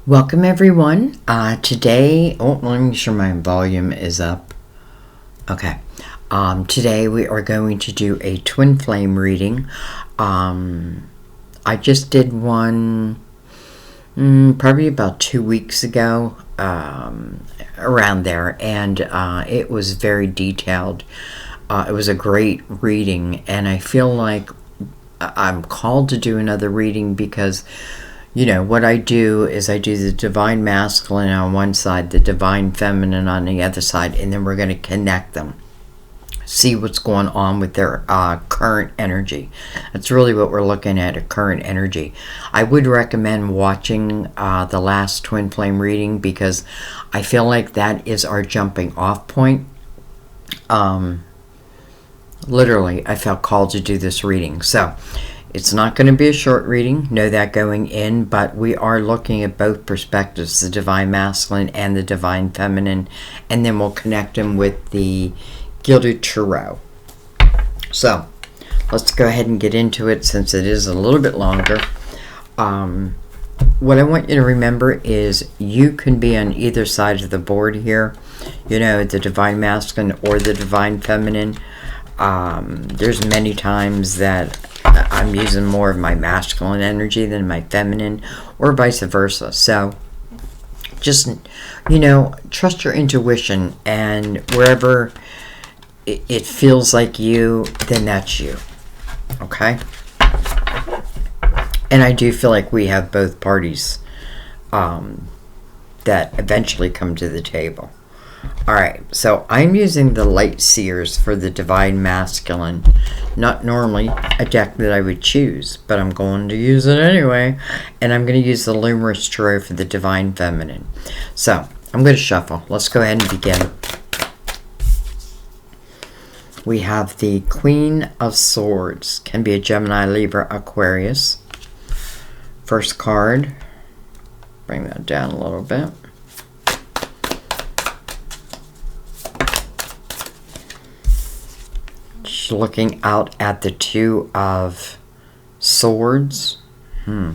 Welcome everyone. Today, let me make sure my volume is up. Okay. Today we are going to do a twin flame reading. I just did one probably about 2 weeks ago, around there, and it was very detailed. It was a great reading, and I feel like I'm called to do another reading because what I do is I do the divine masculine on one side, the divine feminine on the other side, and then we're going to connect them. See what's going on with their current energy. That's really what we're looking at, a current energy. I would recommend watching the last twin flame reading because I feel like that is our jumping off point. Literally, I felt called to do this reading. So, it's not going to be a short reading, know that going in, but we are looking at both perspectives, the divine masculine and the divine feminine, and then we'll connect them with the Gilded Tarot. So, let's go ahead and get into it since it is a little bit longer. What I want you to remember is you can be on either side of the board here, the divine masculine or the divine feminine. There's many times that I'm using more of my masculine energy than my feminine, or vice versa. So just, trust your intuition, and wherever it feels like you, then that's you. Okay? And I do feel like we have both parties that eventually come to the table. Alright, so I'm using the Light Seers for the Divine Masculine. Not normally a deck that I would choose, but I'm going to use it anyway. And I'm going to use the Luminous Tarot for the Divine Feminine. So, I'm going to shuffle. Let's go ahead and begin. We have the Queen of Swords. Can be a Gemini, Libra, Aquarius. First card. Bring that down a little bit. Looking out at the Two of Swords. I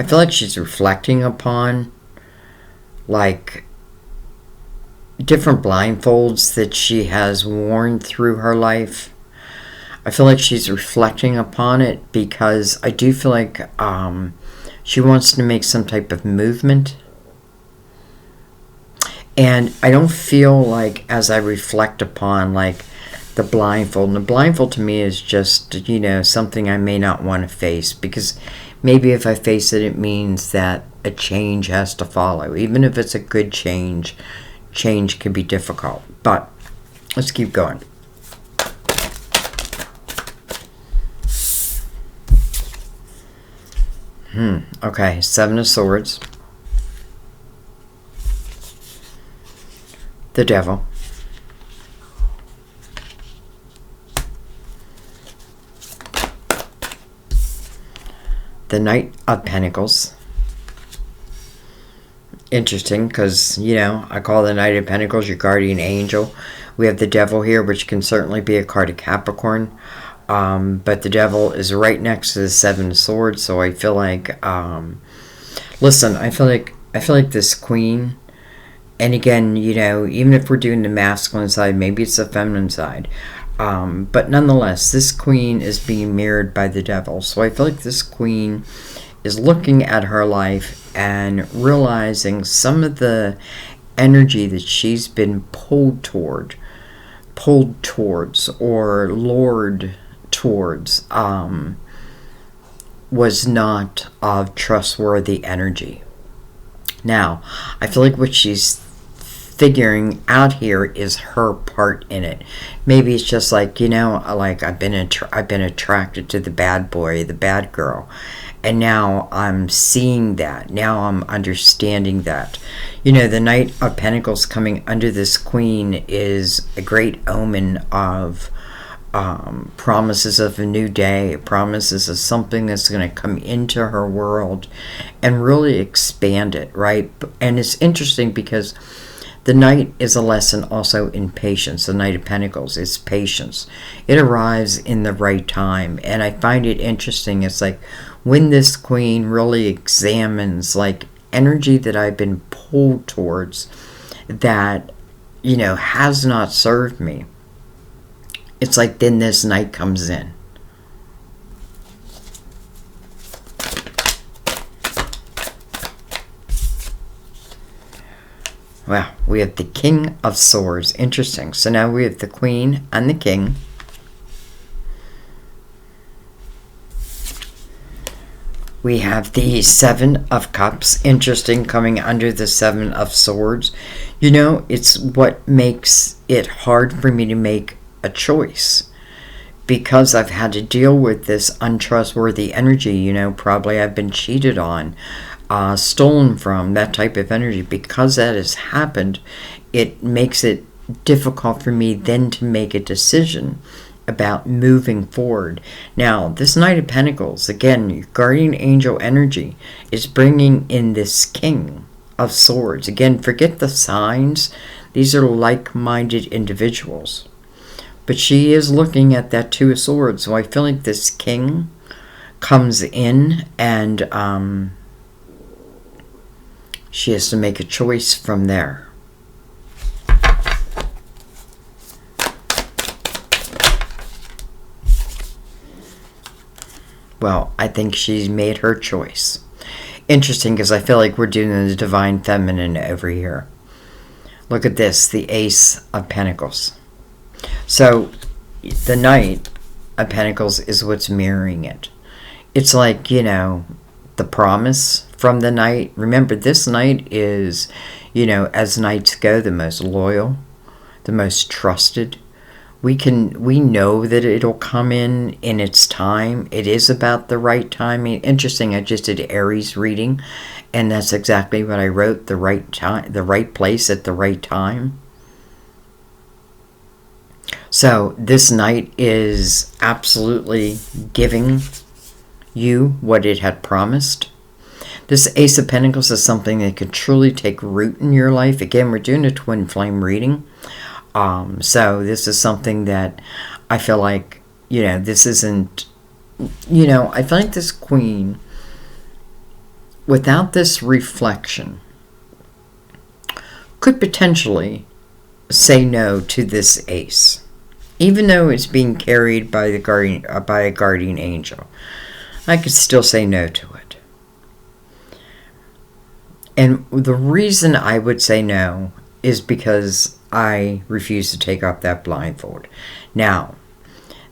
feel like she's reflecting upon different blindfolds that she has worn through her life. I feel like she's reflecting upon it because I do feel like she wants to make some type of movement. And I don't feel like, as I reflect upon the blindfold. And the blindfold to me is just, something I may not want to face, because maybe if I face it, it means that a change has to follow. Even if it's a good change, change can be difficult. But let's keep going. Okay, Seven of Swords. The Devil. The Knight of Pentacles. Interesting, because, I call the Knight of Pentacles your guardian angel. We have the Devil here, which can certainly be a card of Capricorn. But the Devil is right next to the Seven of Swords, so I feel like, listen, I feel like this Queen, and again, even if we're doing the masculine side, maybe it's the feminine side. But nonetheless, this Queen is being mirrored by the Devil. So I feel like this Queen is looking at her life and realizing some of the energy that she's been pulled towards, or lured towards, was not of trustworthy energy. Now, I feel like what she's figuring out here is her part in it. Maybe it's just I've been attracted to the bad boy, the bad girl, and now I'm seeing that. Now I'm understanding that. The Knight of Pentacles coming under this Queen is a great omen of promises of a new day, promises of something that's going to come into her world and really expand it, right? And it's interesting because the Knight is a lesson also in patience. The Knight of Pentacles is patience. It arrives in the right time. And I find it interesting. It's when this Queen really examines energy that I've been pulled towards that, has not served me. It's like then this Knight comes in. Well, we have the King of Swords. Interesting. So now we have the Queen and the King. We have the Seven of Cups. Interesting, coming under the Seven of Swords. It's what makes it hard for me to make a choice. Because I've had to deal with this untrustworthy energy, probably I've been cheated on, stolen from, that type of energy. Because that has happened, it makes it difficult for me then to make a decision about moving forward. Now, this Knight of Pentacles, again, your guardian angel energy, is bringing in this King of Swords. Again, forget the signs. These are like-minded individuals. But she is looking at that Two of Swords. So I feel like this King comes in and she has to make a choice from there. Well, I think she's made her choice. Interesting, because I feel like we're doing the Divine Feminine over here. Look at this, the Ace of Pentacles. So, the Knight of Pentacles is what's mirroring it. It's like, the promise from the Knight. Remember, this Knight is, as Knights go, the most loyal, the most trusted. We know that it'll come in its time. It is about the right timing. Interesting, I just did Aries reading, and that's exactly what I wrote, the right time, the right place at the right time. So this Knight is absolutely giving you what it had promised. This Ace of Pentacles is something that could truly take root in your life. Again, we're doing a twin flame reading. So this is something that I feel like, this isn't, I feel like this Queen, without this reflection, could potentially say no to this Ace, even though it's being carried by a guardian angel. I could still say no to it. And the reason I would say no is because I refuse to take off that blindfold. Now,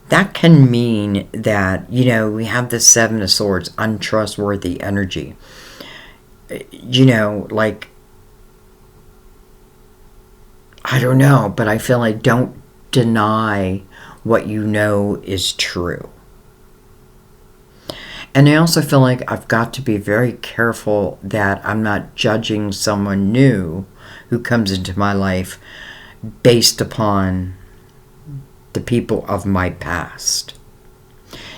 that can mean that, we have the Seven of Swords, untrustworthy energy. Like, I don't know, but I feel like don't deny what you know is true. And I also feel like I've got to be very careful that I'm not judging someone new who comes into my life based upon the people of my past.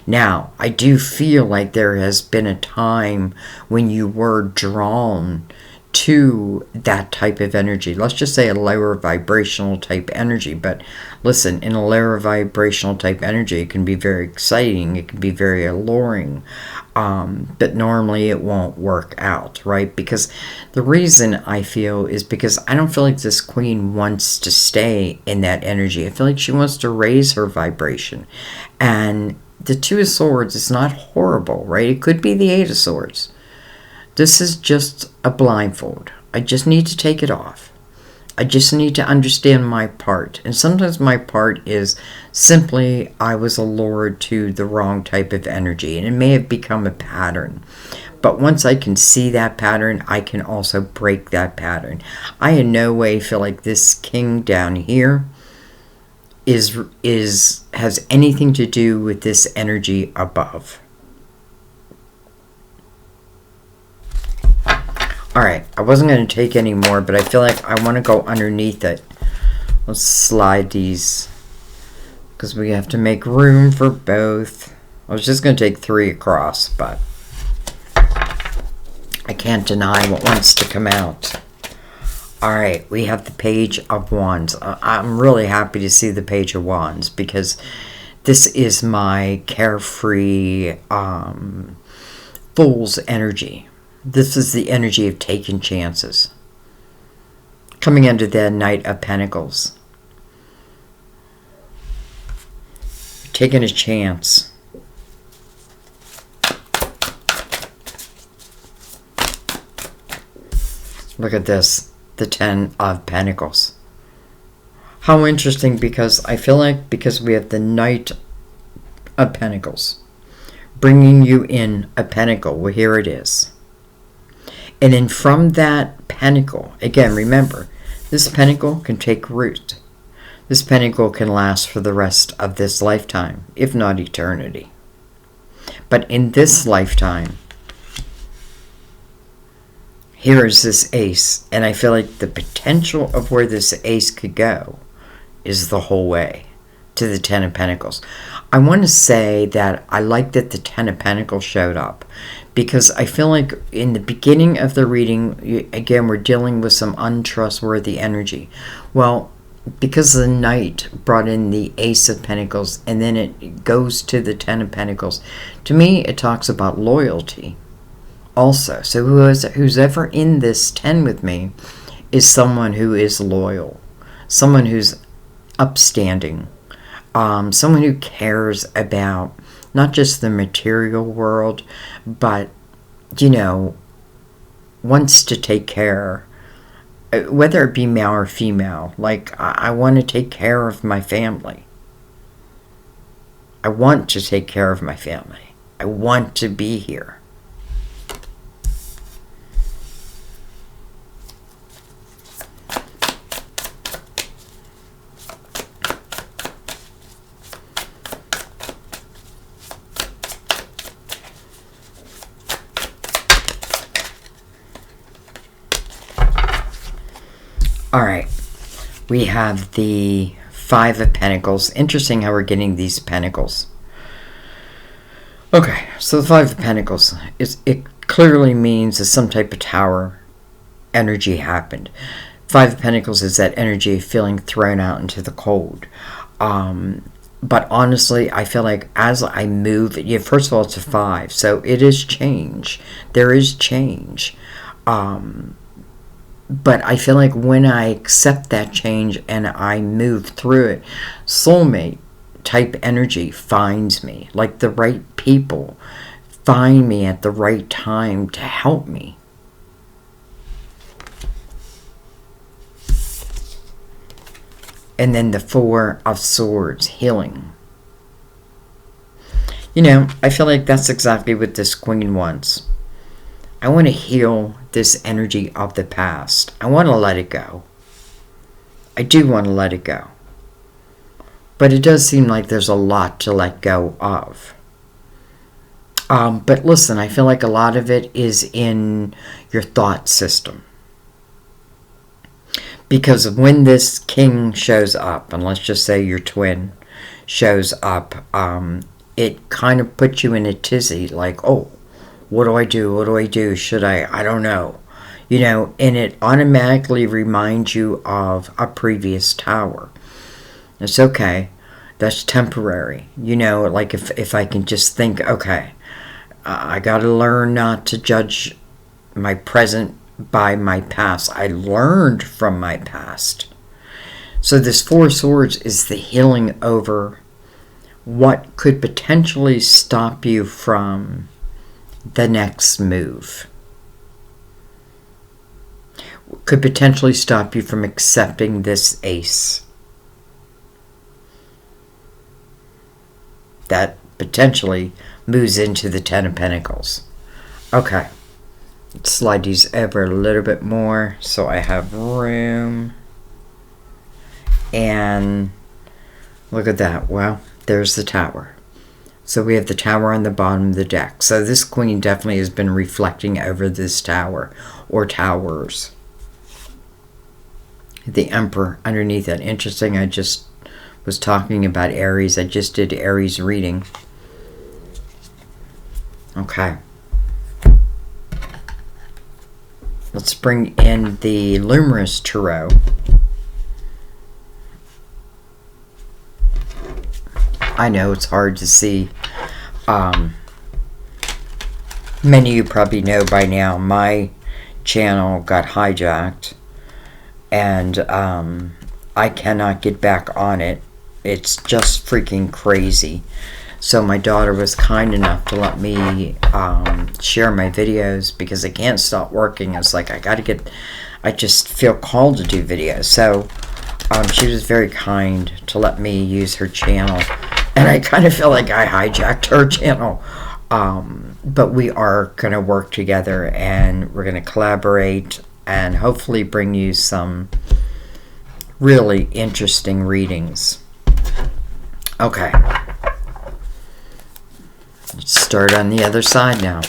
Now, I do feel like there has been a time when you were drawn to that type of energy. Let's just say a lower vibrational type energy. But listen, in a lower vibrational type energy, it can be very exciting. It can be very alluring. But normally it won't work out, right? Because the reason I feel is because I don't feel like this Queen wants to stay in that energy. I feel like she wants to raise her vibration. And the Two of Swords is not horrible, right? It could be the Eight of Swords. This is just a blindfold. I just need to take it off. I just need to understand my part. And sometimes my part is simply I was allured to the wrong type of energy. And it may have become a pattern. But once I can see that pattern, I can also break that pattern. I in no way feel like this King down here has anything to do with this energy above. Alright, I wasn't going to take any more, but I feel like I want to go underneath it. Let's slide these, because we have to make room for both. I was just going to take 3 across, but I can't deny what wants to come out. Alright, we have the Page of Wands. I'm really happy to see the Page of Wands, because this is my carefree fool's energy. This is the energy of taking chances. Coming into the Knight of Pentacles. Taking a chance. Look at this. The Ten of Pentacles. How interesting, because I feel like because we have the Knight of Pentacles bringing you in a pentacle. Well, here it is. And then from that pentacle, again, remember, this pentacle can take root. This pentacle can last for the rest of this lifetime, if not eternity. But in this lifetime, here is this ace. And I feel like the potential of where this ace could go is the whole way to the Ten of Pentacles. I want to say that I like that the Ten of Pentacles showed up, because I feel like in the beginning of the reading, again, we're dealing with some untrustworthy energy. Well, because the Knight brought in the Ace of Pentacles, and then it goes to the Ten of Pentacles, to me it talks about loyalty also. So who's ever in this 10 with me is someone who is loyal, someone who's upstanding, someone who cares about not just the material world, but, you know, wants to take care, whether it be male or female. Like, I want to take care of my family. I want to take care of my family. I want to be here. Alright, we have the Five of Pentacles. Interesting how we're getting these pentacles. Okay, so the Five of Pentacles, it clearly means that some type of tower energy happened. Five of Pentacles is that energy of feeling thrown out into the cold. But honestly, I feel like as I move, first of all, it's a 5, so it is change. There is change. But I feel like when I accept that change and I move through it, soulmate type energy finds me. Like the right people find me at the right time to help me. And then the Four of Swords, healing. You know, I feel like that's exactly what this Queen wants. I want to heal this energy of the past. I want to let it go. I do want to let it go. But it does seem like there's a lot to let go of. But listen, I feel like a lot of it is in your thought system. Because when this king shows up, and let's just say your twin shows up, it kind of puts you in a tizzy, like, oh, what do I do? What do I do? Should I don't know. You know, and it automatically reminds you of a previous tower. It's okay. That's temporary. You know, like if I can just think, okay, I got to learn not to judge my present by my past. I learned from my past. So this Four of Swords is the healing over what could potentially stop you from the next move. Could potentially stop you from accepting this ace. That potentially moves into the Ten of Pentacles. Okay. Let's slide these over a little bit more so I have room. And look at that. Well, there's the tower. So we have the tower on the bottom of the deck. So this queen definitely has been reflecting over this tower or towers. The Emperor underneath that. Interesting. I just was talking about Aries. I just did Aries reading. Okay. Let's bring in the Luminous Tarot. I know it's hard to see. Many of you probably know by now my channel got hijacked, and I cannot get back on it. It's just freaking crazy. So my daughter was kind enough to let me share my videos because I can't stop working. It's like I just feel called to do videos. So she was very kind to let me use her channel. And I kind of feel like I hijacked her channel. But we are going to work together, and we're going to collaborate and hopefully bring you some really interesting readings. Okay. Let's start on the other side now.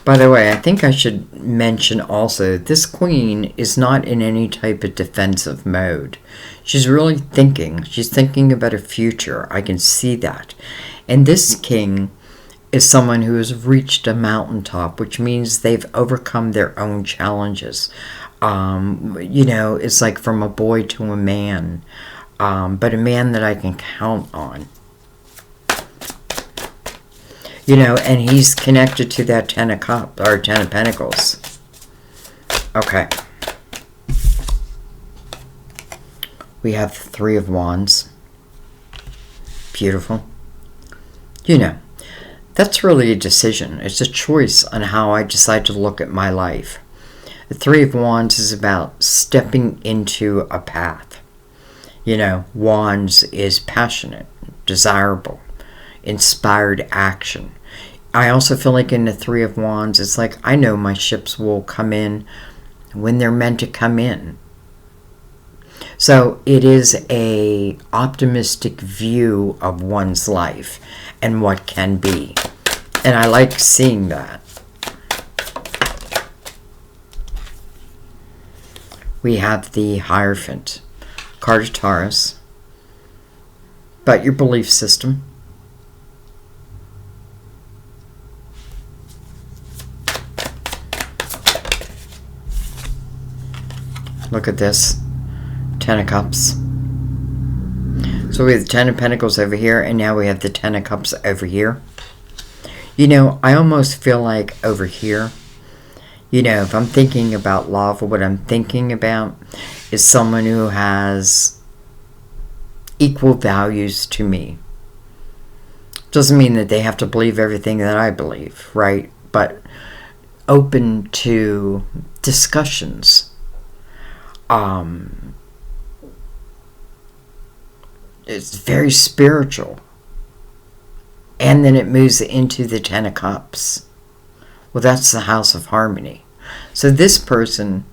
By the way, I think I should mention also, this queen is not in any type of defensive mode. She's really thinking. She's thinking about her future. I can see that. And this king is someone who has reached a mountaintop, which means they've overcome their own challenges. It's like from a boy to a man, but a man that I can count on. And he's connected to that 10 of Cups, or 10 of Pentacles. Okay. We have the 3 of Wands. Beautiful. That's really a decision. It's a choice on how I decide to look at my life. The 3 of Wands is about stepping into a path. Wands is passionate, desirable, inspired action. I also feel like in the 3 of Wands, it's like I know my ships will come in when they're meant to come in. So it is a optimistic view of one's life and what can be. And I like seeing that. We have the Hierophant, card of Taurus, but your belief system. Look at this. 10 of Cups. So we have the 10 of Pentacles over here, and now we have the 10 of Cups over here. I almost feel like over here, if I'm thinking about love, what I'm thinking about is someone who has equal values to me. Doesn't mean that they have to believe everything that I believe, right? But open to discussions. It's very spiritual. And then it moves into the 10 of Cups. Well, that's the House of Harmony. So this person,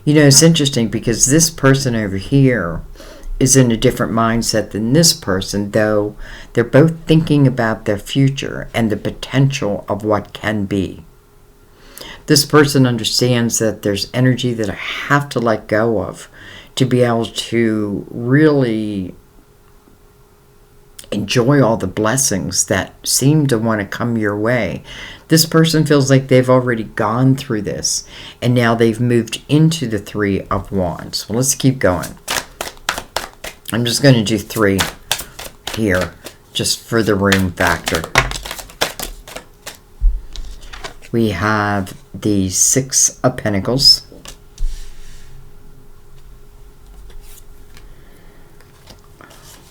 it's interesting because this person over here is in a different mindset than this person, though they're both thinking about their future and the potential of what can be. This person understands that there's energy that I have to let go of to be able to really enjoy all the blessings that seem to want to come your way. This person feels like they've already gone through this, and now they've moved into the 3 of Wands. Well, let's keep going. I'm just going to do 3 here, just for the room factor. We have the 6 of Pentacles.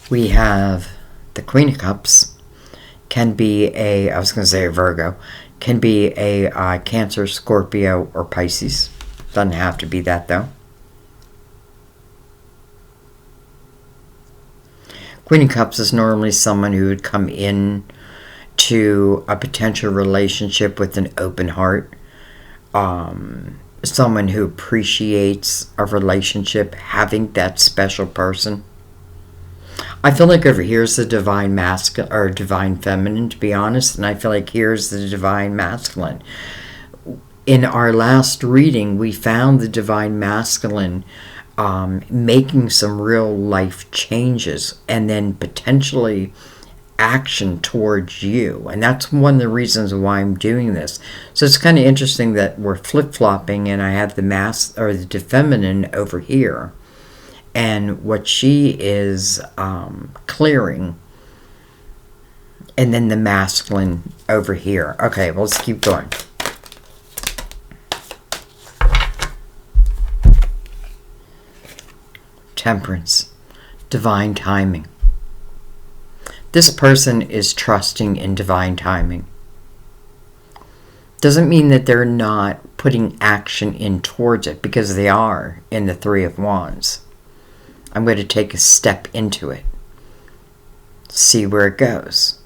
We have the Queen of Cups. Can be I was going to say a Virgo. Can be a Cancer, Scorpio, or Pisces. Doesn't have to be that, though. Queen of Cups is normally someone who would come in to a potential relationship with an open heart. Someone who appreciates a relationship, having that special person. I feel like over here is the divine masculine or divine feminine, to be honest, and I feel like here's the divine masculine. In our last reading, we found the divine masculine making some real life changes and then potentially action towards you. And that's one of the reasons why I'm doing this. So it's kind of interesting that we're flip-flopping, and I have the the feminine over here. And what she is clearing, and then the masculine over here. Okay, well, let's keep going. Temperance, divine timing. This person is trusting in divine timing. Doesn't mean that they're not putting action in towards it, because they are in the Three of Wands. I'm going to take a step into it. See where it goes.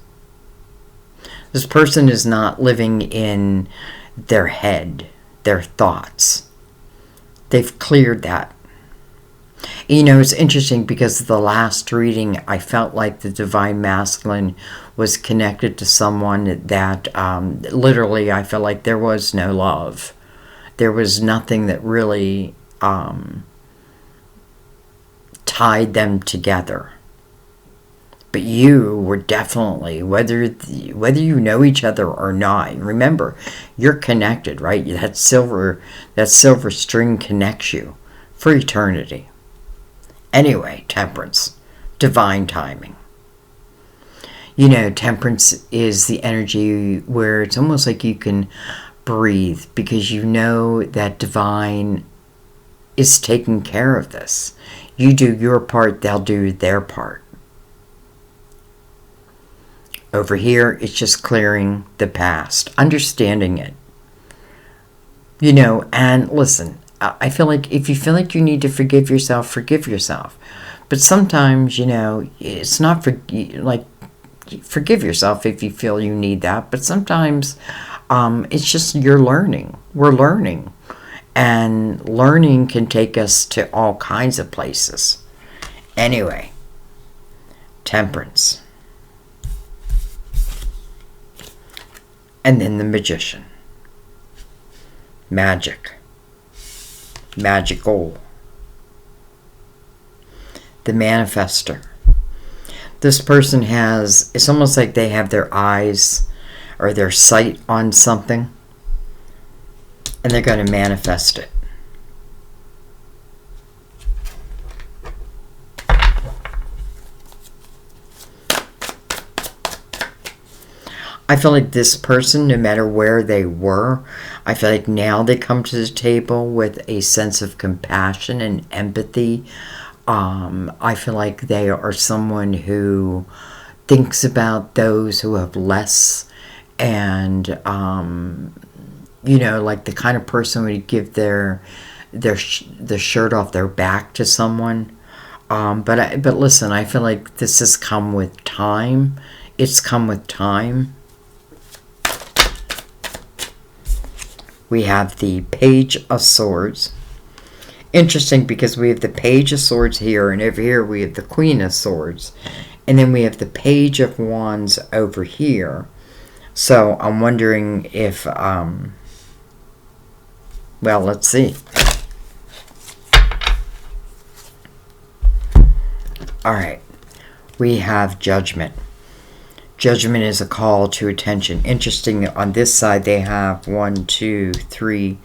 This person is not living in their head, their thoughts. They've cleared that. You know, it's interesting because the last reading, I felt like the divine masculine was connected to someone that literally I felt like there was no love. There was nothing that really tied them together. But you were definitely, whether you know each other or not, remember, you're connected, right? That silver string connects you for eternity. Anyway, temperance, divine timing. You know, temperance is the energy where it's almost like you can breathe, because you know that divine is taking care of this. You do your part, they'll do their part. Over here, it's just clearing the past, understanding it. You know, and listen, I feel like if you feel like you need to forgive yourself, forgive yourself. But sometimes, you know, it's not forgive yourself if you feel you need that. But sometimes it's just you're learning. We're learning. And learning can take us to all kinds of places. Anyway, temperance. And then the magician. Magic. Magical. The manifester. This person has, it's almost like they have their eyes or their sight on something, and they're going to manifest it. I feel like this person, no matter where they were, I feel like now they come to the table with a sense of compassion and empathy. I feel like they are someone who thinks about those who have less, and you know, like the kind of person who would give the shirt off their back to someone. But listen, I feel like this has come with time. It's come with time. We have the Page of Swords. Interesting, because we have the Page of Swords here, and over here we have the Queen of Swords. And then we have the Page of Wands over here. So I'm wondering if, well, let's see. Alright, we have Judgment. Judgment is a call to attention. Interesting, on this side they have 1, 2, 3,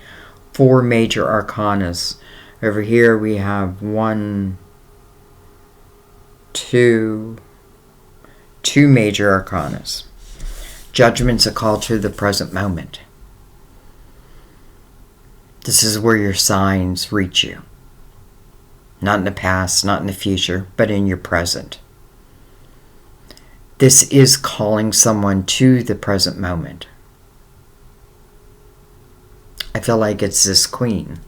4 major arcanas. Over here we have 1, 2 major arcanas. Judgment's a call to the present moment. This is where your signs reach you. Not in the past, not in the future, but in your present. This is calling someone to the present moment. I feel like it's this queen.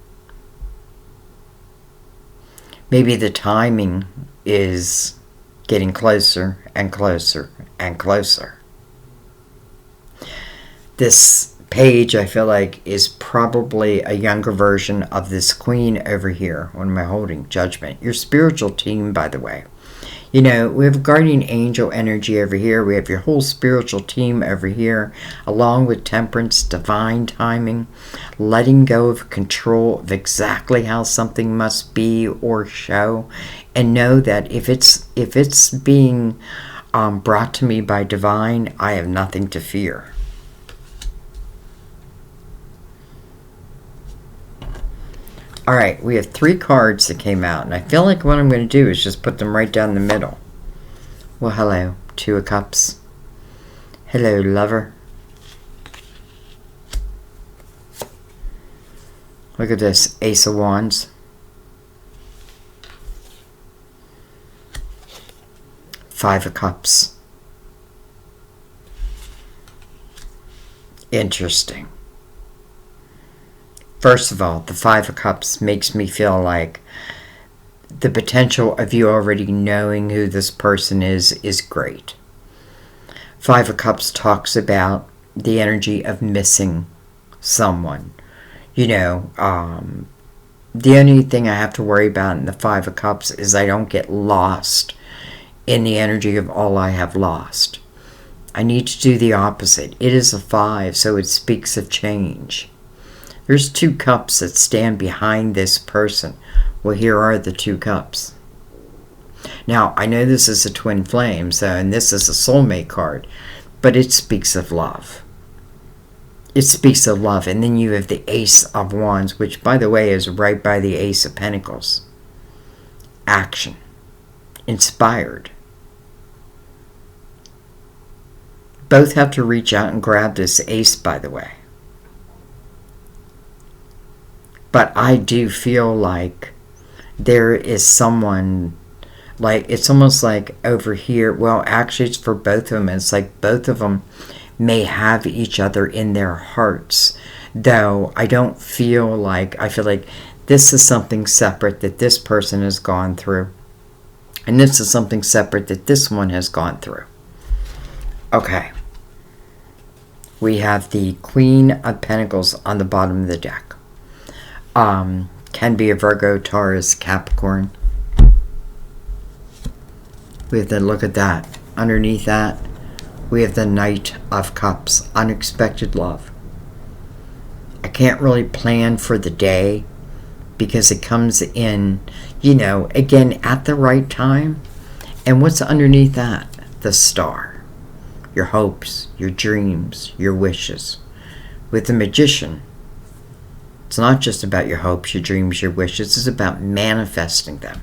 Maybe the timing is getting closer and closer and closer. This page, I feel like, is probably a younger version of this queen over here. What am I holding? Judgment. Your spiritual team, by the way. You know, we have guardian angel energy over here. We have your whole spiritual team over here, along with temperance, divine timing, letting go of control of exactly how something must be or show, and know that if it's being brought to me by divine. I have nothing to fear. Alright, we have 3 cards that came out, and I feel like what I'm going to do is just put them right down the middle. Well, hello, 2 of Cups. Hello, lover. Look at this, Ace of Wands. 5 of Cups. Interesting. First of all, the 5 of Cups makes me feel like the potential of you already knowing who this person is great. 5 of Cups talks about the energy of missing someone. You know, the only thing I have to worry about in the 5 of Cups is I don't get lost in the energy of all I have lost. I need to do the opposite. It is a 5, so it speaks of change. There's 2 cups that stand behind this person. Well, here are the 2 cups. Now, I know this is a twin flame, and this is a soulmate card, but it speaks of love. It speaks of love. And then you have the Ace of Wands, which, by the way, is right by the Ace of Pentacles. Action. Inspired. Both have to reach out and grab this ace, by the way. But I do feel like there is someone, like, it's almost like over here, well, actually it's for both of them. It's like both of them may have each other in their hearts. Though I don't feel like, I feel like this is something separate that this person has gone through. And this is something separate that this one has gone through. Okay. We have the Queen of Pentacles on the bottom of the deck. Can be a Virgo, Taurus, Capricorn. We have the, look at that. Underneath that, we have the Knight of Cups, unexpected love. I can't really plan for the day because it comes in, you know, again, at the right time. And what's underneath that? The star. Your hopes, your dreams, your wishes. With the Magician, it's not just about your hopes, your dreams, your wishes. It's about manifesting them.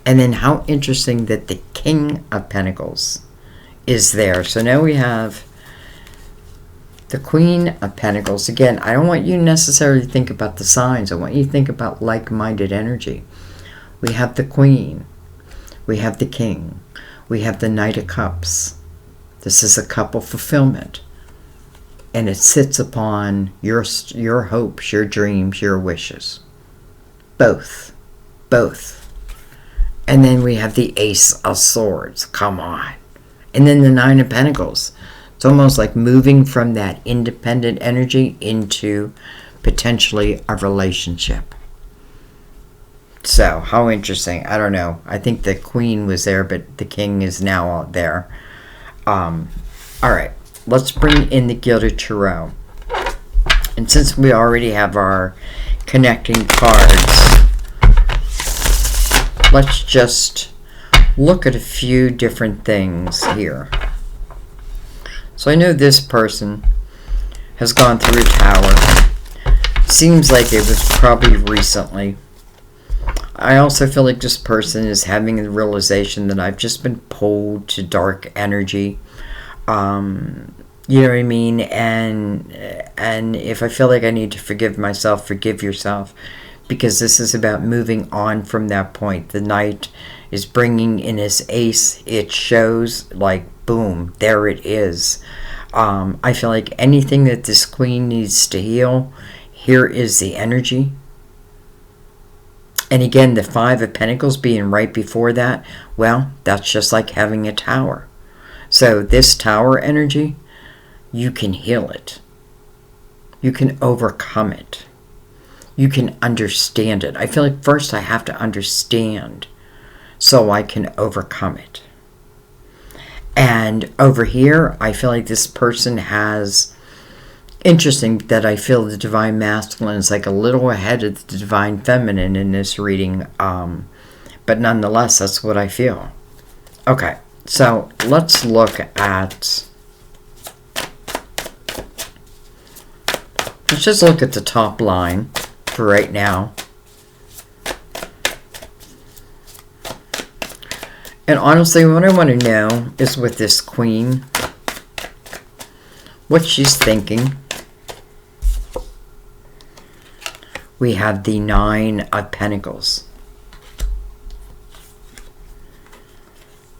And then how interesting that the King of Pentacles is there. So now we have the Queen of Pentacles. Again, I don't want you to necessarily think about the signs. I want you to think about like-minded energy. We have the Queen. We have the King. We have the Knight of Cups. This is a couple fulfillment. And it sits upon your hopes, your dreams, your wishes. Both. Both. And then we have the Ace of Swords. Come on. And then the Nine of Pentacles. It's almost like moving from that independent energy into potentially a relationship. So, how interesting. I don't know. I think the Queen was there, but the King is now out there. Alright. Let's bring in the Gilded Tarot. And since we already have our connecting cards, let's just look at a few different things here. So I know this person has gone through a tower. Seems like it was probably recently. I also feel like this person is having the realization that I've just been pulled to dark energy. You know what I mean? And if I feel like I need to forgive myself, forgive yourself. Because this is about moving on from that point. The Knight is bringing in his ace. It shows like, boom, there it is. I feel like anything that this Queen needs to heal, here is the energy. And again, the Five of Pentacles being right before that, well, that's just like having a tower. So this tower energy, you can heal it. You can overcome it. You can understand it. I feel like first I have to understand so I can overcome it. And over here, I feel like this person has... Interesting that I feel the Divine Masculine is like a little ahead of the Divine Feminine in this reading. But nonetheless, that's what I feel. Okay. So let's look at, let's just look at the top line for right now. And honestly, what I want to know is with this queen, what she's thinking. We have the 9 of Pentacles.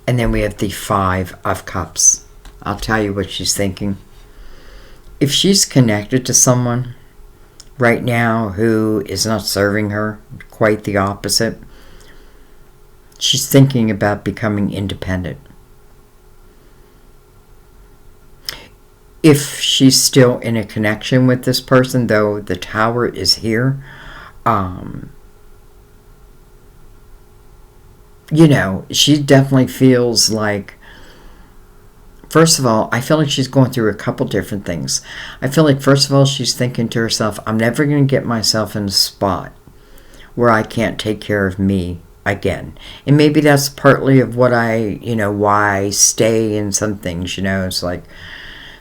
And then we have the 5 of Cups. I'll tell you what she's thinking. If she's connected to someone right now who is not serving her, quite the opposite, she's thinking about becoming independent. If she's still in a connection with this person, though the Tower is here, you know, she definitely feels like, first of all, I feel like she's going through a couple different things. I feel like, first of all, she's thinking to herself, I'm never going to get myself in a spot where I can't take care of me again. And maybe that's partly of what why I stay in some things, it's like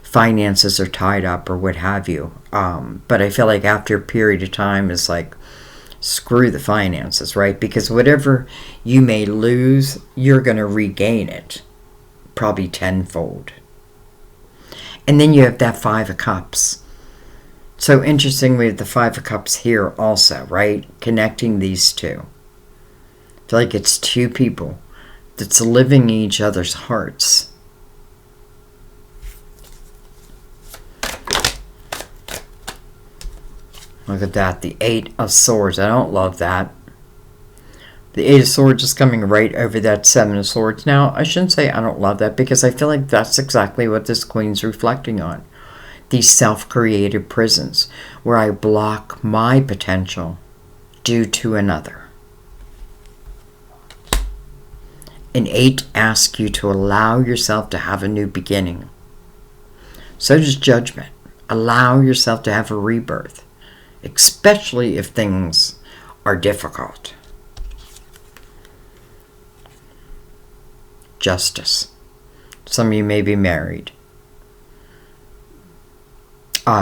finances are tied up or what have you. But I feel like after a period of time, it's like, screw the finances, right? Because whatever you may lose, you're going to regain it, probably tenfold. And then you have that 5 of Cups. So interestingly, the 5 of Cups here also, right? Connecting these two. I feel like it's 2 people that's living in each other's hearts. Look at that, the 8 of Swords. I don't love that. The 8 of Swords is coming right over that 7 of Swords. Now, I shouldn't say I don't love that, because I feel like that's exactly what this Queen's reflecting on. These self-created prisons where I block my potential due to another. An 8 asks you to allow yourself to have a new beginning. So does Judgment. Allow yourself to have a rebirth, especially if things are difficult. Justice. Some of you may be married.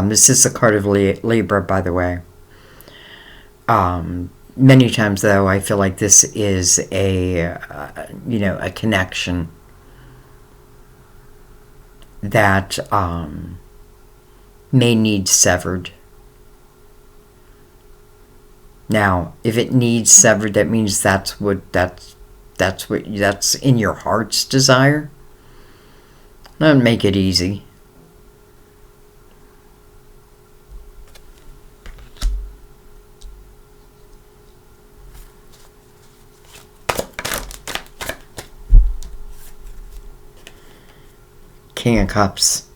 This is a card of Libra, by the way. Many times, though, I feel like this is a connection that may need severed. Now, if it needs severed, that means that's in your heart's desire. Don't make it easy. King of Cups.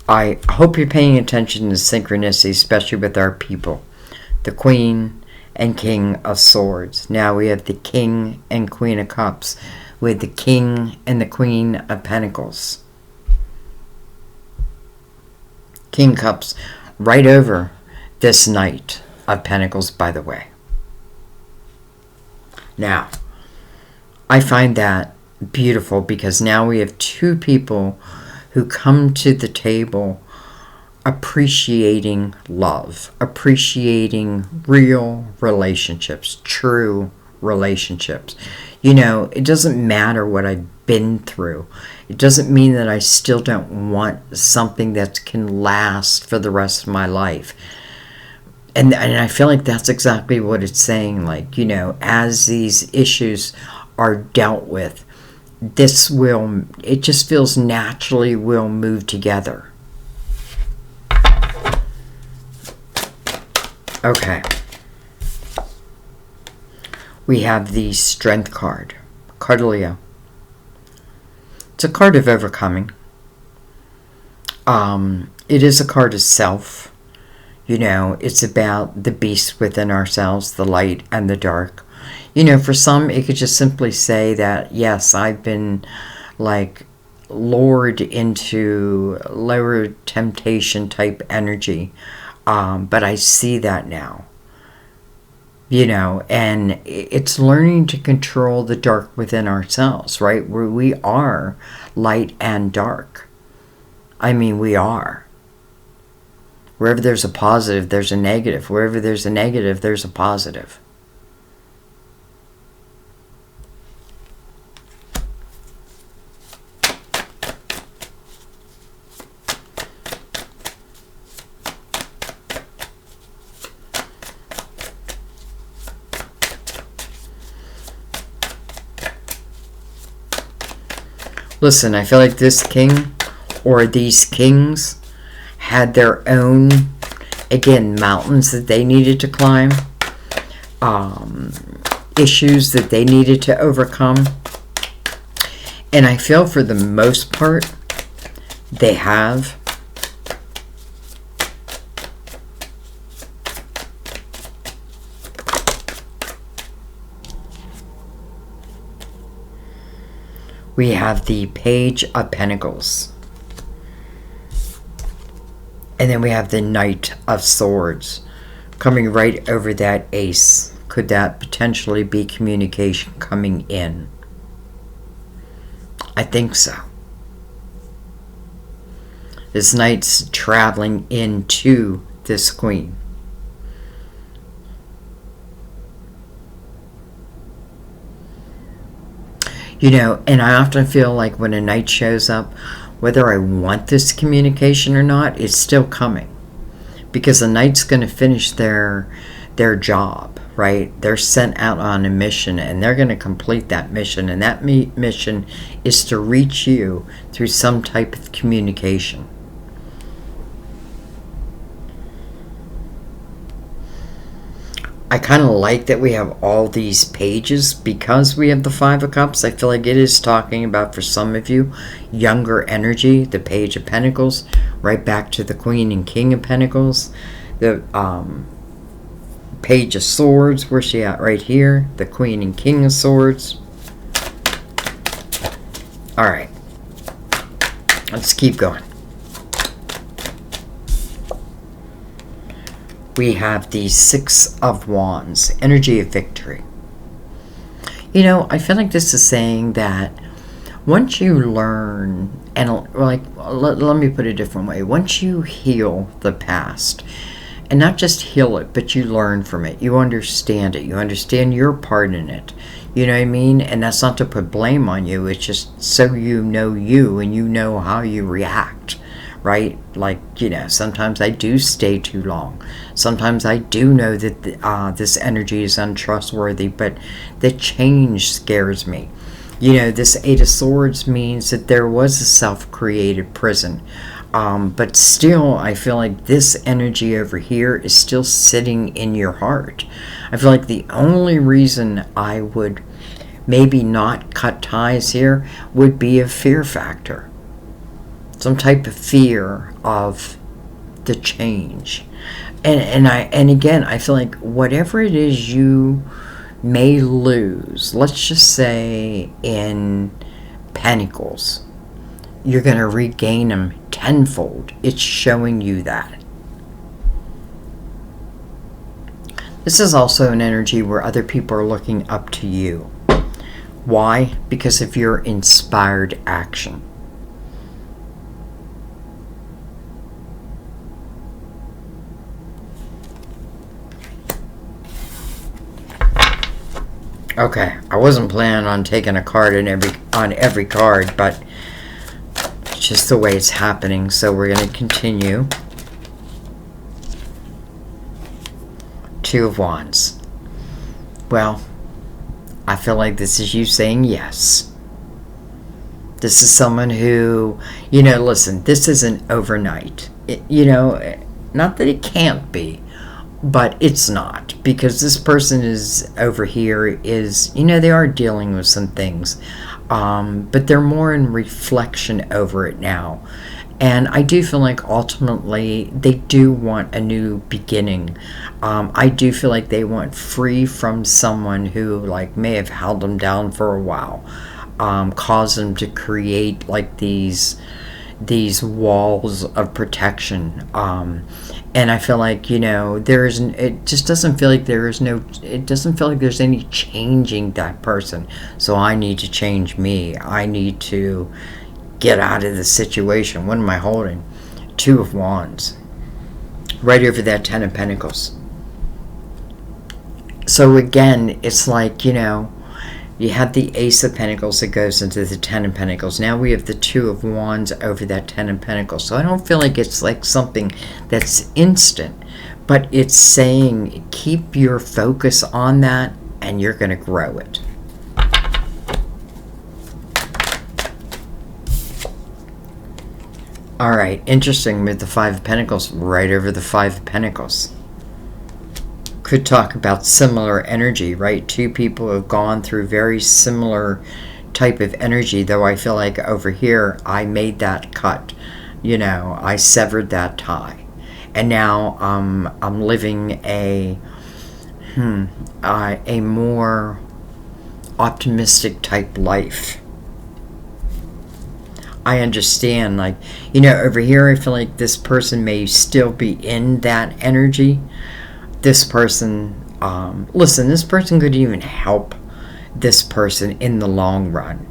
I hope you're paying attention to synchronicity, especially with our people. The Queen and King of Swords. Now we have the King and Queen of Cups with the King and the Queen of Pentacles. King Cups right over this Knight of Pentacles, by the way. Now, I find that beautiful because now we have 2 people who come to the table appreciating love, appreciating real relationships, true relationships. It doesn't matter what I've been through. It doesn't mean that I still don't want something that can last for the rest of my life. And I feel like that's exactly what it's saying. Like, as these issues are dealt with, it just feels naturally will move together. Okay. We have the Strength card. Card of Leo. It's a card of overcoming. It is a card of self. It's about the beast within ourselves, the light and the dark. For some, it could just simply say that, yes, I've been, lured into lower temptation type energy. But I see that now. And it's learning to control the dark within ourselves, right? Where we are light and dark. I mean, we are. Wherever there's a positive, there's a negative. Wherever there's a negative, there's a positive. Listen, I feel like this king or these kings had their own, again, mountains that they needed to climb, issues that they needed to overcome. And I feel for the most part, they have. We have the Page of Pentacles. And then we have the Knight of Swords coming right over that Ace. Could that potentially be communication coming in? I think so. This Knight's traveling into this Queen. And I often feel like when a Knight shows up, whether I want this communication or not, it's still coming. Because the Knight's going to finish their job, right? They're sent out on a mission, and they're going to complete that mission. And that mission is to reach you through some type of communication. I kind of like that we have all these pages because we have the Five of Cups. I feel like it is talking about, for some of you, younger energy. The Page of Pentacles, right back to the Queen and King of Pentacles. The Page of Swords, where's she at? Right here. The Queen and King of Swords. Alright. Let's keep going. We have the Six of Wands, energy of victory. I feel like this is saying that once you learn, and let me put it a different way. Once you heal the past, and not just heal it, but you learn from it. You understand it. You understand your part in it. You know what I mean? And that's not to put blame on you. It's just so you and you know how you react. Right? Sometimes I do stay too long. Sometimes I do know that this energy is untrustworthy, but the change scares me. This Eight of Swords means that there was a self-created prison. But still, I feel like this energy over here is still sitting in your heart. I feel like the only reason I would maybe not cut ties here would be a fear factor. Some type of fear of the change. And again, I feel like whatever it is you may lose, let's just say in Pentacles, you're going to regain them tenfold. It's showing you that. This is also an energy where other people are looking up to you. Why? Because of your inspired action. Okay, I wasn't planning on taking a card on every card, but it's just the way it's happening, so we're going to continue. Two of Wands. Well, I feel like this is you saying yes. This is someone who, listen, this isn't overnight. Not that it can't be. But it's not, because this person is over here is, they are dealing with some things, but they're more in reflection over it now. And I do feel like ultimately they do want a new beginning. I do feel like they want free from someone who may have held them down for a while, caused them to create these, these walls of protection. And I feel like, it just doesn't feel like it doesn't feel like there's any changing that person. So I need to change me. I need to get out of the situation. What am I holding? Two of Wands. Right over that Ten of Pentacles. So again, it's like, you have the Ace of Pentacles that goes into the Ten of Pentacles. Now we have the Two of Wands over that Ten of Pentacles. So I don't feel like it's like something that's instant, but it's saying keep your focus on that and you're going to grow it. All right, interesting with the Five of Pentacles right over the Five of Pentacles. Could talk about similar energy, right? Two people have gone through very similar type of energy, though I feel like over here I made that cut. I severed that tie. And now I'm living a more optimistic type life. I understand, like, over here I feel like this person may still be in that energy. This person, listen, this person could even help this person in the long run.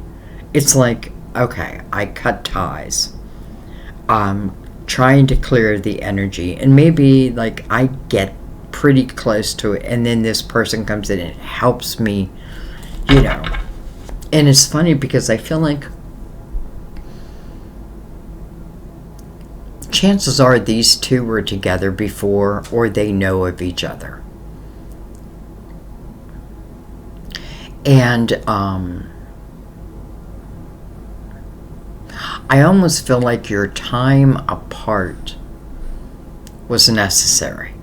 It's like, okay, I cut ties. Trying to clear the energy. And maybe, like, I get pretty close to it. And then this person comes in and helps me, And it's funny because I feel like chances are these two were together before or they know of each other. And I almost feel like your time apart was necessary.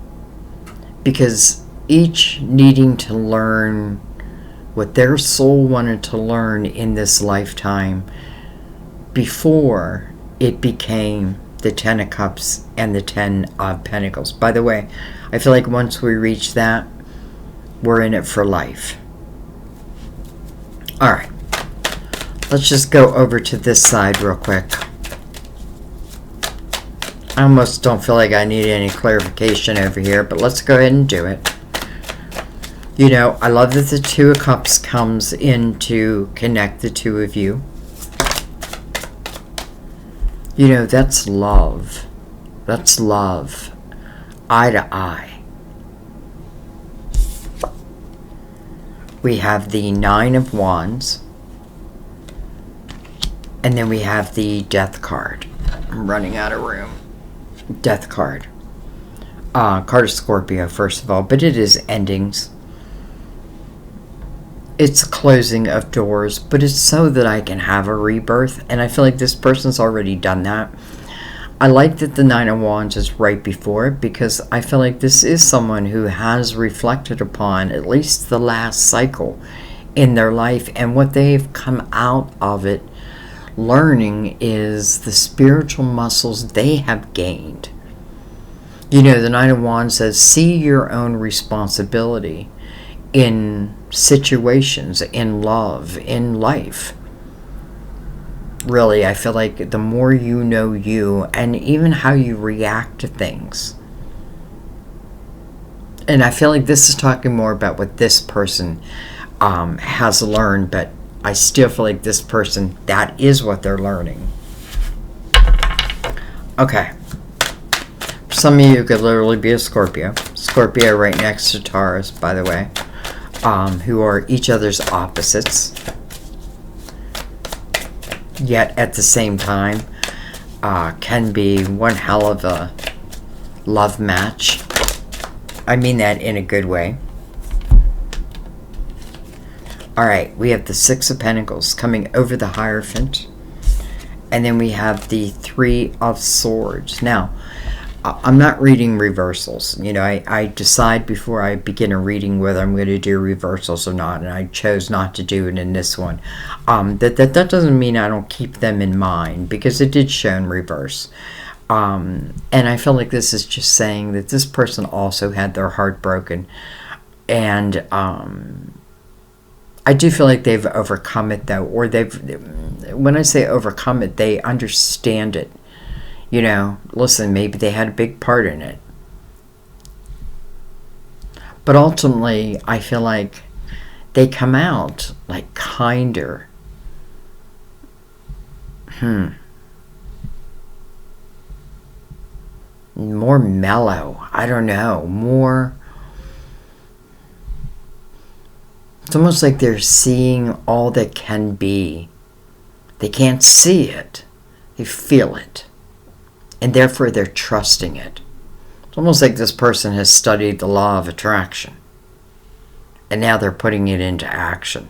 Because each needing to learn what their soul wanted to learn in this lifetime before it became the Ten of Cups and the Ten of Pentacles. By the way, I feel like once we reach that, we're in it for life. All right. Let's just go over to this side real quick. I almost don't feel like I need any clarification over here, but let's go ahead and do it. I love that the Two of Cups comes in to connect the two of you. That's love. That's love. Eye to eye. We have the Nine of Wands. And then we have the Death card. I'm running out of room. Death card. Card of Scorpio, first of all. But it is endings. It's closing of doors, but it's so that I can have a rebirth, and I feel like this person's already done that. I like that the Nine of Wands is right before it, because I feel like this is someone who has reflected upon at least the last cycle in their life, and what they've come out of it learning is the spiritual muscles they have gained. The Nine of Wands says, see your own responsibility in situations, in love, in life. Really, I feel like the more you know you, and even how you react to things. And I feel like this is talking more about what this person has learned, but I still feel like this person, that is what they're learning. Okay. For some of you, it could literally be a Scorpio. Scorpio right next to Taurus, by the way. Who are each other's opposites, yet at the same time can be one hell of a love match. I mean that in a good way. Alright, we have the Six of Pentacles coming over the Hierophant, and then we have the Three of Swords. Now, I'm not reading reversals. I decide before I begin a reading whether I'm going to do reversals or not, and I chose not to do it in this one. That doesn't mean I don't keep them in mind, because it did show in reverse. And I feel like this is just saying that this person also had their heart broken, and I do feel like they've overcome it, though, or when I say overcome it, they understand it. You know, listen, maybe they had a big part in it. But ultimately, I feel like they come out like kinder. More mellow. I don't know. More. It's almost like they're seeing all that can be. They can't see it. They feel it. And therefore they're trusting it. It's almost like this person has studied the law of attraction. And now they're putting it into action.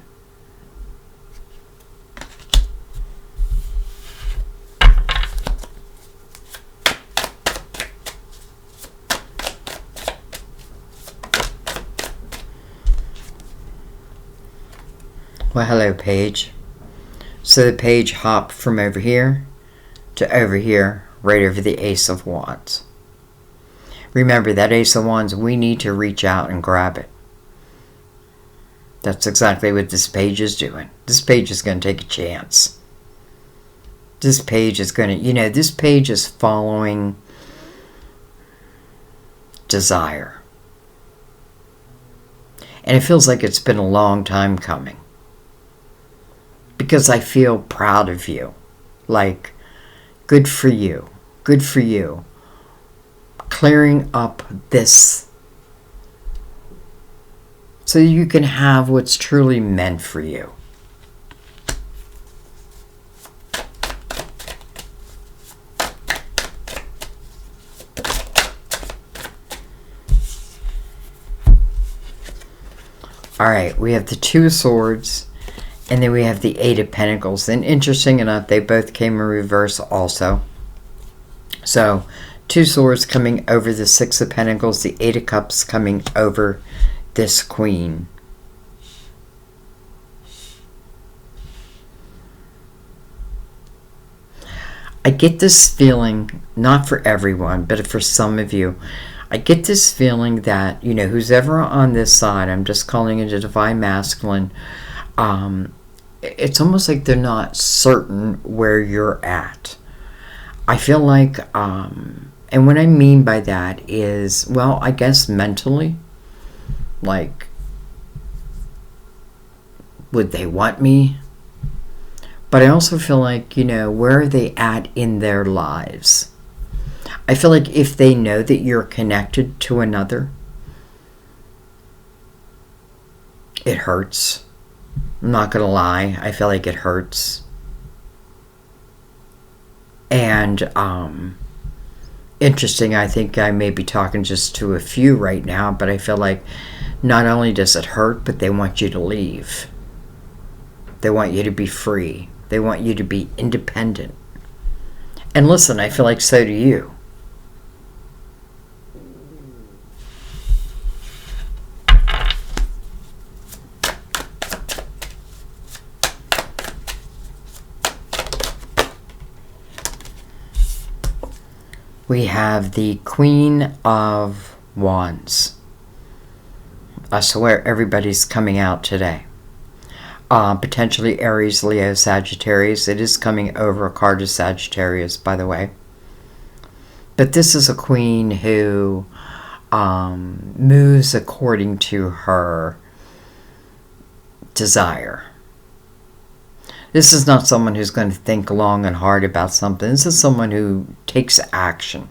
Well, hello, Page. So the Page hopped from over here to over here, right over the Ace of Wands. Remember, that Ace of Wands, we need to reach out and grab it. That's exactly what this Page is doing. This Page is going to take a chance. This Page is going to, you know, this Page is following desire. And it feels like it's been a long time coming. Because I feel proud of you. Like, good for you. Good for you. Clearing up this so you can have what's truly meant for you. Alright, we have the Two of Swords. And then we have the Eight of Pentacles. And interesting enough, they both came in reverse also. So, Two Swords coming over the Six of Pentacles. The Eight of Cups coming over this Queen. I get this feeling, not for everyone, but for some of you. I get this feeling that, you know, who's ever on this side, I'm just calling it a Divine Masculine, it's almost like they're not certain where you're at. I feel like, and what I mean by that is, well, I guess mentally, like, would they want me? But I also feel like, you know, where are they at in their lives? I feel like if they know that you're connected to another, it hurts. I'm not going to lie. I feel like it hurts. And, interesting, I think I may be talking just to a few right now, but I feel like not only does it hurt, but they want you to leave. They want you to be free. They want you to be independent. And listen, I feel like so do you. We have the Queen of Wands. I swear everybody's coming out today. Potentially Aries, Leo, Sagittarius. It is coming over a card of Sagittarius, by the way. But this is a queen who moves according to her desire. This is not someone who's going to think long and hard about something. This is someone who takes action.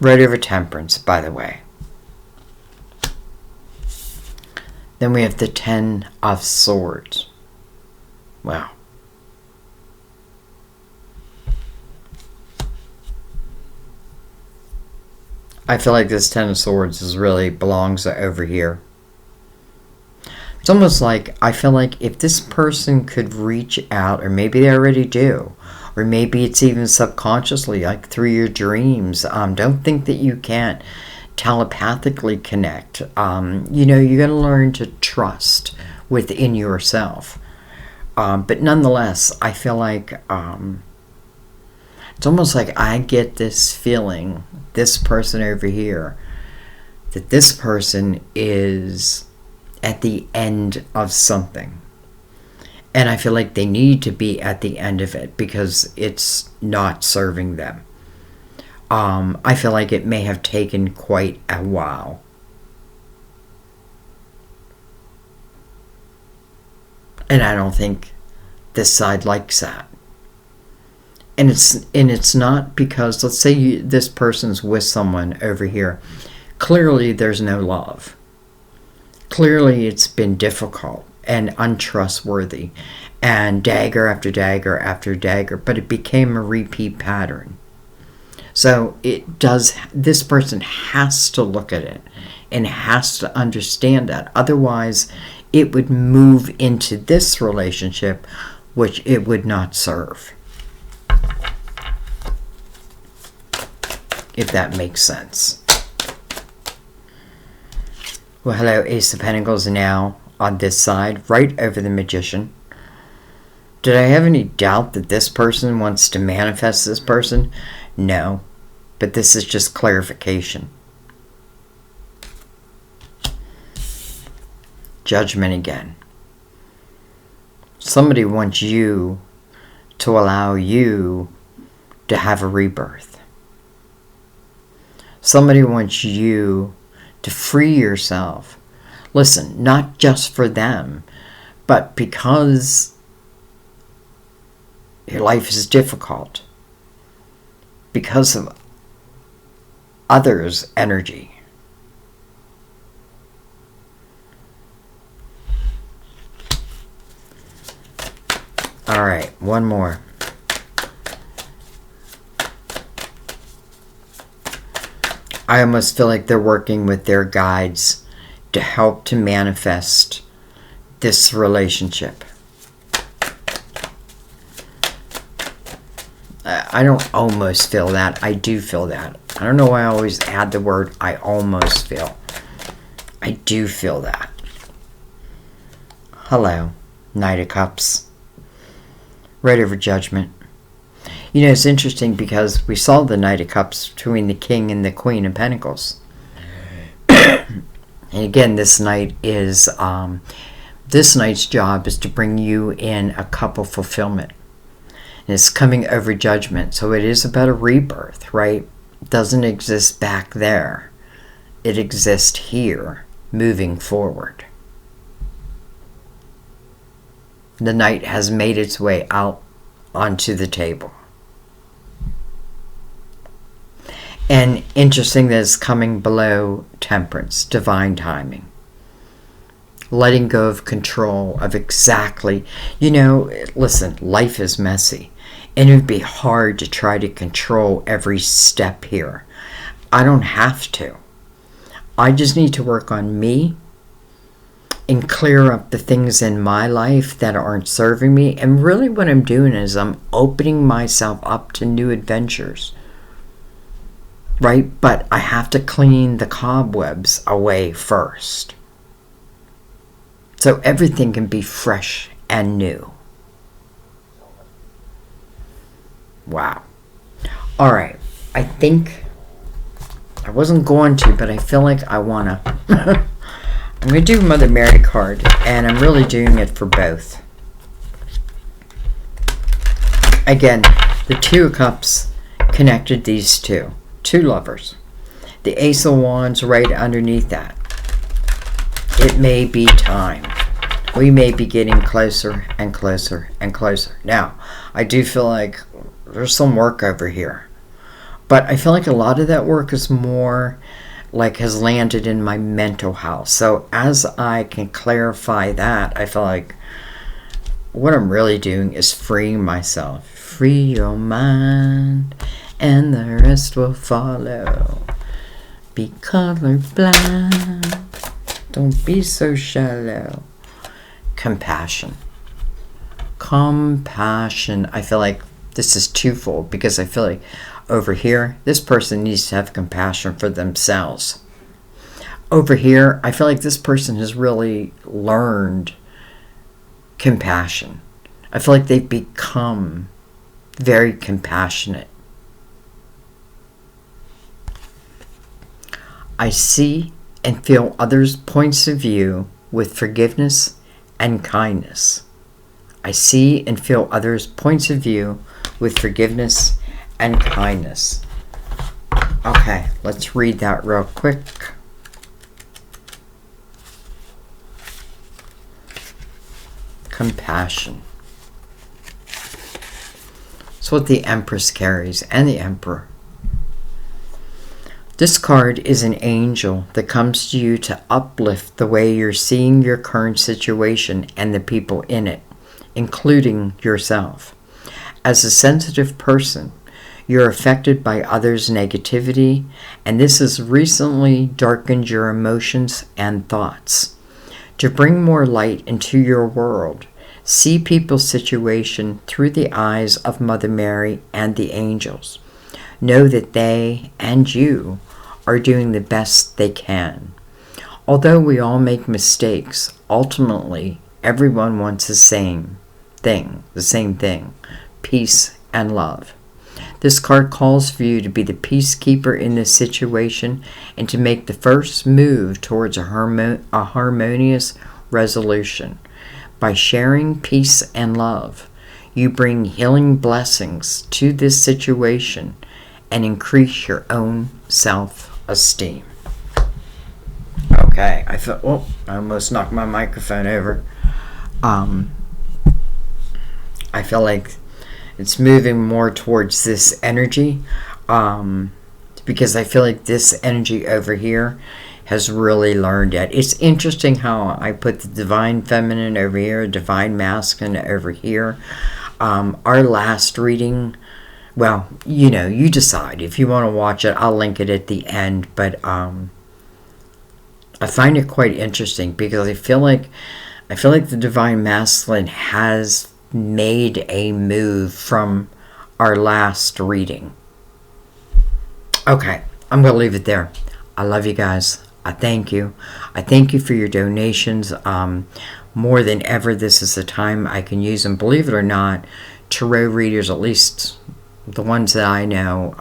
Right over Temperance, by the way. Then we have the Ten of Swords. Wow. I feel like this Ten of Swords really belongs over here. It's almost like, I feel like if this person could reach out, or maybe they already do, or maybe it's even subconsciously, like through your dreams, don't think that you can't telepathically connect. You know, you got to learn to trust within yourself. But nonetheless, I feel like it's almost like I get this feeling, this person over here, that this person is at the end of something. And I feel like they need to be at the end of it because it's not serving them. I feel like it may have taken quite a while. And I don't think this side likes that. And it's not because, let's say this person's with someone over here. Clearly there's no love. Clearly it's been difficult and untrustworthy, and dagger after dagger after dagger, but it became a repeat pattern. So this person has to look at it and has to understand that. Otherwise, it would move into this relationship, which it would not serve. If that makes sense. Well, hello, Ace of Pentacles now on this side, right over the Magician. Did I have any doubt that this person wants to manifest this person? No, but this is just clarification. Judgment again. Somebody wants you to allow you to have a rebirth. Somebody wants you to free yourself. Listen, not just for them, but because your life is difficult. Because of others' energy. Alright, one more. I almost feel like they're working with their guides to help to manifest this relationship. I don't almost feel that. I do feel that. I don't know why I always add the word I almost feel. I do feel that. Hello, Knight of Cups. Right over Judgment. You know, it's interesting because we saw the Knight of Cups between the King and the Queen of Pentacles. And again, this knight is, this knight's job is to bring you in a cup of fulfillment. And it's coming over Judgment. So it is about a rebirth, right? It doesn't exist back there. It exists here, moving forward. The knight has made its way out onto the table. And interesting that it's coming below Temperance, divine timing. Letting go of control of exactly, you know, listen, life is messy. And it would be hard to try to control every step here. I don't have to. I just need to work on me and clear up the things in my life that aren't serving me. And really what I'm doing is I'm opening myself up to new adventures. Right? But I have to clean the cobwebs away first. So everything can be fresh and new. Wow. Alright. I think I wasn't going to, but I feel like I want to. I'm going to do Mother Mary card, and I'm really doing it for both. Again, the Two of Cups connected these two. Two lovers. The Ace of Wands right underneath that. It may be time. We may be getting closer and closer and closer. Now, I do feel like there's some work over here. But I feel like a lot of that work is more like has landed in my mental health. So as I can clarify that, I feel like what I'm really doing is freeing myself. Free your mind and the rest will follow. Be colorblind. Don't be so shallow. Compassion. Compassion. I feel like this is twofold because I feel like over here, this person needs to have compassion for themselves. Over here, I feel like this person has really learned compassion. I feel like they've become very compassionate. I see and feel others' points of view with forgiveness and kindness. I see and feel others' points of view with forgiveness and kindness. Okay, let's read that real quick. Compassion. It's what the Empress carries, and the Emperor. This card is an angel that comes to you to uplift the way you're seeing your current situation and the people in it, including yourself. As a sensitive person, you're affected by others' negativity, and this has recently darkened your emotions and thoughts. To bring more light into your world, see people's situation through the eyes of Mother Mary and the angels. Know that they and you are doing the best they can. Although we all make mistakes, ultimately everyone wants the same thing, peace and love. This card calls for you to be the peacekeeper in this situation and to make the first move towards a harmonious resolution. By sharing peace and love, you bring healing blessings to this situation and increase your own self-esteem. Okay, I almost knocked my microphone over. I feel like it's moving more towards this energy, because I feel like this energy over here has really learned it. It's interesting how I put the divine feminine over here, divine masculine over here. Our last reading, well, you decide. If you want to watch it, I'll link it at the end. But I find it quite interesting because I feel like the divine masculine has made a move from our last reading. Okay, I'm going to leave it there. I love you guys. I thank you. I thank you for your donations. More than ever, this is the time I can use them. Believe it or not, tarot readers, at least the ones that I know,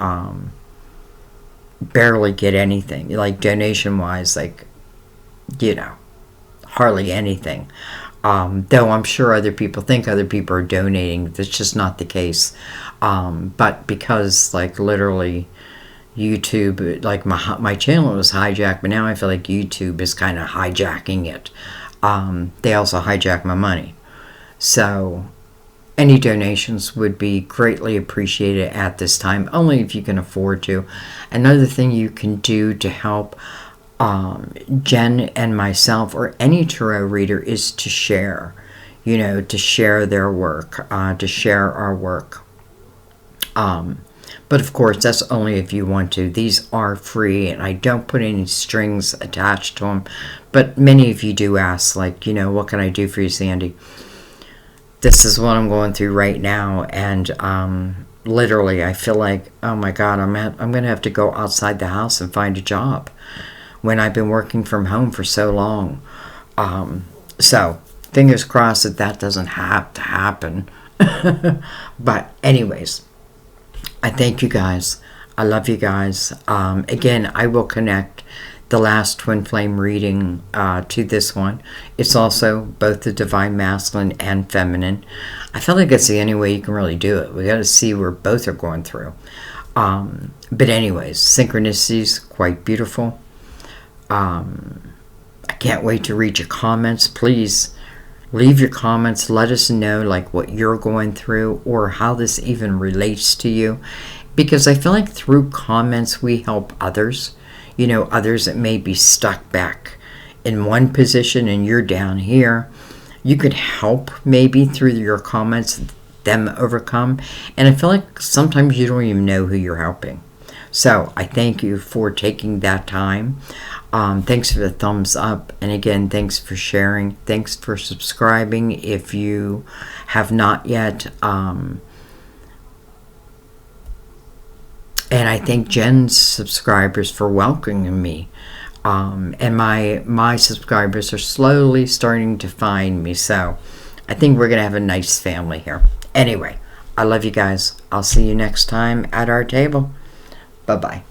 barely get anything. Like donation-wise, hardly anything. Though I'm sure other people think other people are donating. That's just not the case. But because, literally, YouTube, my channel was hijacked, but now I feel like YouTube is kind of hijacking it. They also hijack my money. So any donations would be greatly appreciated at this time, only if you can afford to. Another thing you can do to help Jen and myself, or any tarot reader, is to share, to share their work, to share our work. But of course, that's only if you want to. These are free, and I don't put any strings attached to them. But many of you do ask, what can I do for you, Sandy? This is what I'm going through right now, and literally, I feel like, oh my God, I'm going to have to go outside the house and find a job when I've been working from home for so long. So, fingers crossed that doesn't have to happen. But anyways, I thank you guys. I love you guys. Again, I will connect the last twin flame reading to this one. It's also both the divine masculine and feminine. I feel like it's the only way you can really do it. We got to see where both are going through. But anyways, synchronicities, quite beautiful. I can't wait to read your comments. Please leave your comments. Let us know what you're going through or how this even relates to you. Because I feel like through comments we help others. Others that may be stuck back in one position and you're down here. You could help maybe through your comments them overcome. And I feel like sometimes you don't even know who you're helping. So I thank you for taking that time. Thanks for the thumbs up. And again, thanks for sharing. Thanks for subscribing if you have not yet. And I thank Jen's subscribers for welcoming me. And my subscribers are slowly starting to find me. So I think we're going to have a nice family here. Anyway, I love you guys. I'll see you next time at our table. Bye-bye.